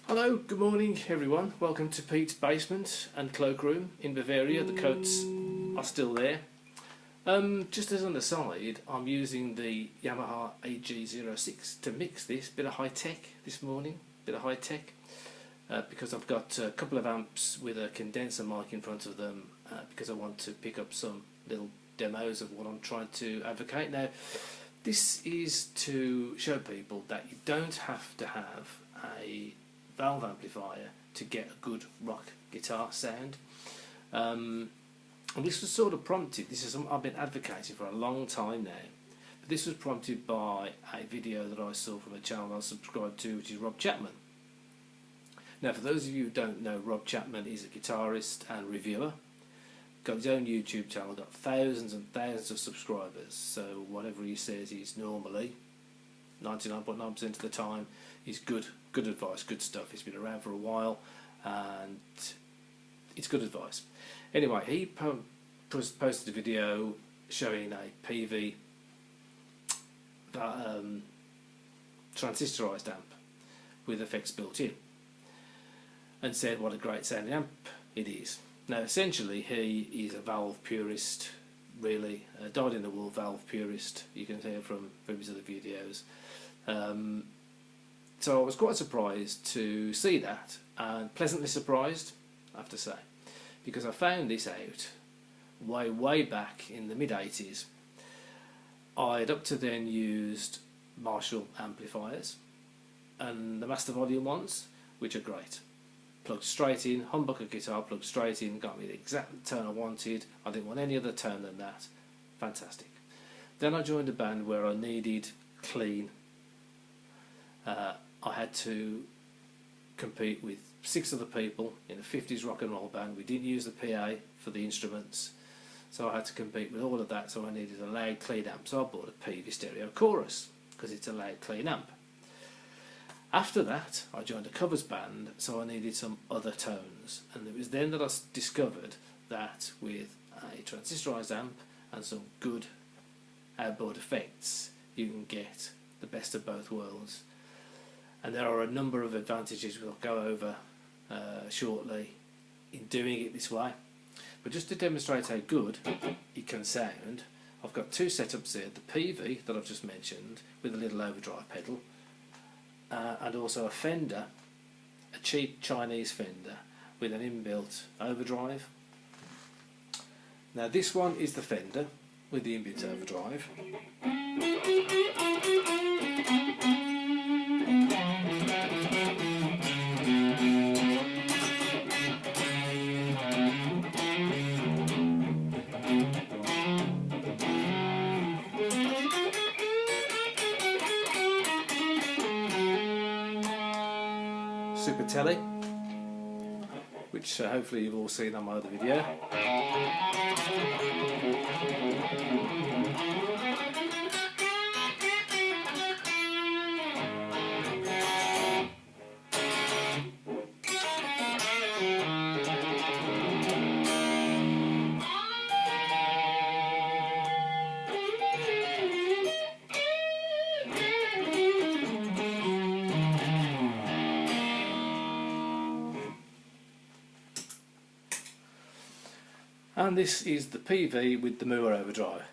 Hello, good morning everyone. Welcome to Pete's Basement and Cloakroom in Bavaria. The coats are still there. Just as an aside, I'm using the Yamaha AG06 to mix this. Bit of high tech this morning, because I've got a couple of amps with a condenser mic in front of them because I want to pick up some little demos of what I'm trying to advocate. Now, this is to show people that you don't have to have a valve amplifier to get a good rock guitar sound. And this was sort of prompted, this is something I've been advocating for a long time now, but this was prompted by a video that I saw from a channel I subscribed to, which is Rob Chapman. Now, for those of you who don't know, Rob Chapman is a guitarist and reviewer, got his own YouTube channel, got thousands and thousands of subscribers, so whatever he says is normally 99.9% of the time is good advice, good stuff. He's been around for a while and it's good advice. Anyway, he posted a video showing a PV transistorized amp with effects built in and said what a great sounding amp it is. Now, essentially, he is a valve purist, really, a dyed-in-the-wool valve purist. You can hear from his other videos. So I was quite surprised to see that, and pleasantly surprised, I have to say, because I found this out way back in the mid-80s. I'd up to then used Marshall amplifiers and the Master Volume ones, which are great. Plugged straight in, humbucker guitar, plugged straight in, got me the exact tone I wanted. I didn't want any other tone than that. Fantastic. Then I joined a band where I needed clean. I had to compete with 6 other people in a 50s rock and roll band. We didn't use the PA for the instruments, so I had to compete with all of that, so I needed a loud clean amp. So I bought a Peavey Stereo Chorus because it's a loud clean amp. After that, I joined a covers band, so I needed some other tones, and it was then that I discovered that with a transistorized amp and some good outboard effects, you can get the best of both worlds. And there are a number of advantages we'll go over shortly in doing it this way. But just to demonstrate how good it can sound, I've got 2 setups here: the Peavey that I've just mentioned with a little overdrive pedal, and also a Fender, a cheap Chinese Fender with an inbuilt overdrive. Now, this one is the Fender with the inbuilt overdrive. Super Telly, which hopefully you've all seen on my other video. And this is the Peavey with the Moore overdrive.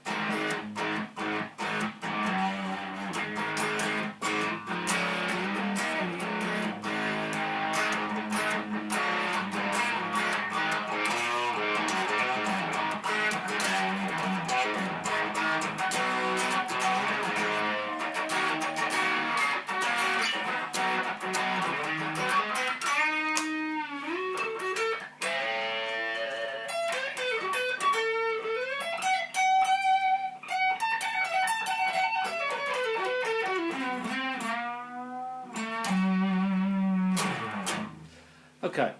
Okay,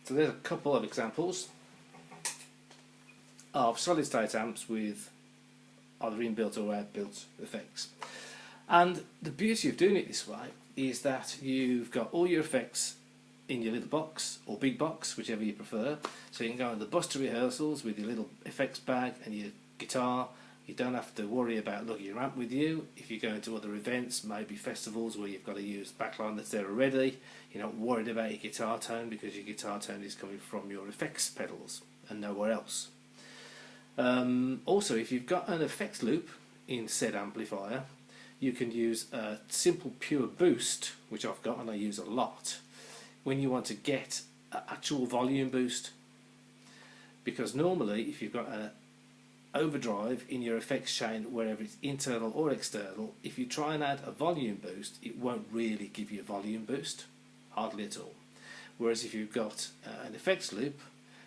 so there's a couple of examples of solid state amps with either inbuilt or outbuilt effects. And the beauty of doing it this way is that you've got all your effects in your little box or big box, whichever you prefer. So you can go on the bus to rehearsals with your little effects bag and your guitar You don't have to worry about lugging your amp with you. If you go into other events, maybe festivals where you've got to use backline that's there already, you're not worried about your guitar tone because your guitar tone is coming from your effects pedals and nowhere else. Also, if you've got an effects loop in said amplifier, you can use a simple pure boost, which I've got and I use a lot, when you want to get an actual volume boost. Because normally, if you've got an overdrive in your effects chain, wherever it's internal or external, if you try and add a volume boost, it won't really give you a volume boost, hardly at all. Whereas if you've got an effects loop,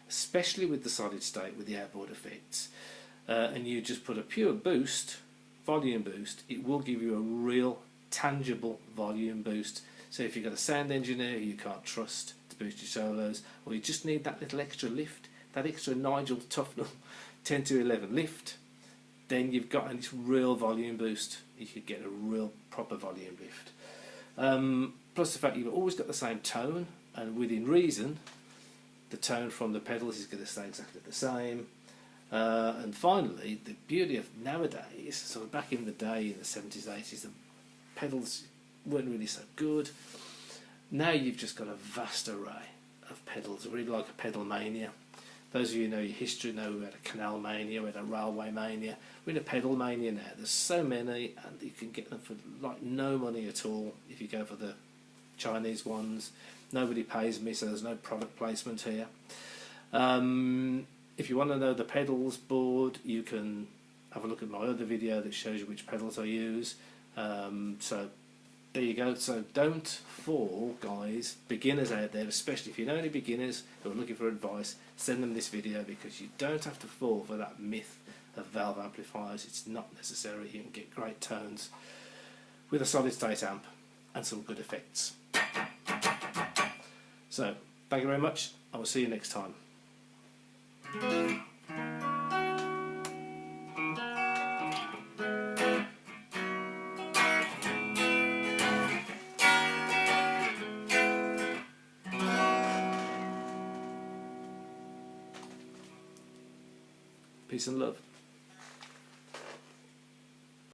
especially with the solid state with the outboard effects, and you just put a pure boost, volume boost, it will give you a real tangible volume boost. So if you've got a sound engineer who you can't trust to boost your solos, or you just need that little extra lift, that extra Nigel Tufnell 10 to 11 lift, then you've got a real volume boost. You could get a real proper volume lift. Plus the fact you've always got the same tone, and within reason, the tone from the pedals is going to stay exactly the same. And finally, the beauty of nowadays, so back in the day in the 70s, 80s, the pedals weren't really so good. Now you've just got a vast array of pedals, really like a pedal mania. Those of you who know your history know we had a canal mania, we had a railway mania. We're in a pedal mania now. There's so many, and you can get them for like no money at all if you go for the Chinese ones. Nobody pays me, so there's no product placement here. If you want to know the pedals board, you can have a look at my other video that shows you which pedals I use. So there you go. So don't fall, guys, beginners out there, especially if you know any beginners who are looking for advice, send them this video, because you don't have to fall for that myth of valve amplifiers. It's not necessary. You can get great tones with a solid state amp and some good effects. So thank you very much. I will see you next time. Peace and love.